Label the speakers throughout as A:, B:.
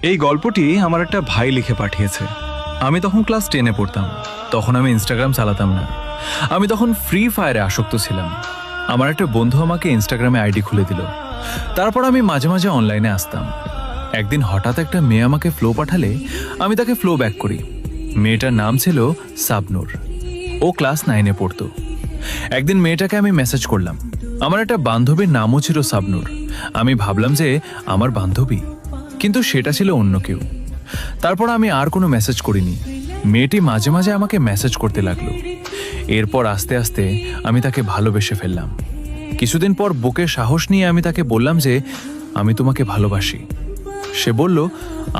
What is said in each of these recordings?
A: এই গল্পটি আমার একটা ভাই লিখে পাঠিয়েছে। আমি তখন ক্লাস 10-এ পড়তাম। তখন আমি ইনস্টাগ্রাম চালাতাম না। আমি তখন ফ্রি ফায়ারে আসক্ত ছিলাম। আমার একটা বন্ধু আমাকে ইনস্টাগ্রামে আইডি খুলে দিল। তারপর আমি মাঝে মাঝে অনলাইনে আসতাম। একদিন হঠাৎ একটা মেয়ে আমাকে ফ্লো পাঠালে আমি তাকে ফ্লো ব্যাক করি। মেয়েটার নাম ছিল সাবনুর। ও ক্লাস 9-এ পড়তো। একদিন মেয়েটাকে আমি মেসেজ করলাম। আমার একটা বান্ধবীর নামও ছিল সাবনুর। আমি ভাবলাম যে আমার বান্ধবী, কিন্তু সেটা ছিল অন্য কেউ। তারপর আমি আর কোনো মেসেজ করিনি। মেয়েটি মাঝে মাঝে আমাকে মেসেজ করতে লাগলো। এরপর আস্তে আস্তে আমি তাকে ভালোবেসে ফেললাম। কিছুদিন পর বুকে সাহস নিয়ে আমি তাকে বললাম যে আমি তোমাকে ভালোবাসি। সে বলল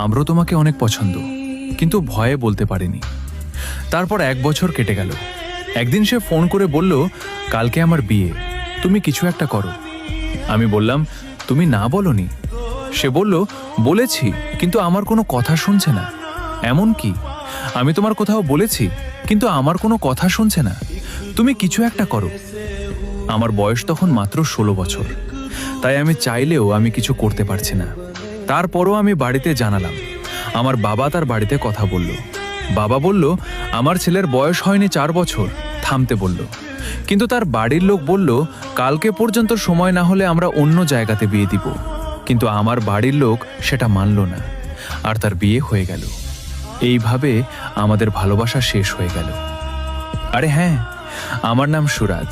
A: আমরাও তোমাকে অনেক পছন্দ, কিন্তু ভয়ে বলতে পারিনি। তারপর 1 বছর কেটে গেল। একদিন সে ফোন করে বলল কালকে আমার বিয়ে, তুমি কিছু একটা করো। আমি বললাম তুমি না বলনি। সে বলল বলেছি, কিন্তু আমার কোনো কথা শুনছে না। এমন কি? আমি তোমার কোথাও বলেছি, কিন্তু আমার কোনো কথা শুনছে না। তুমি কিছু একটা করো। আমার বয়স তখন মাত্র 16 বছর, তাই আমি চাইলেও আমি কিছু করতে পারছি না। তারপরও আমি বাড়িতে জানালাম। আমার বাবা তার বাড়িতে কথা বলল। বাবা বলল আমার ছেলের বয়স হয়নি 4 বছর, থামতে বলল। কিন্তু তার বাড়ির লোক বলল কালকে পর্যন্ত সময় না হলে আমরা অন্য জায়গাতে বিয়ে দিব। কিন্তু আমার বাড়ির লোক সেটা মানল না, আর তার বিয়ে হয়ে গেল। এইভাবে আমাদের ভালোবাসা শেষ হয়ে গেল। আরে হ্যাঁ, আমার নাম সুরাজ।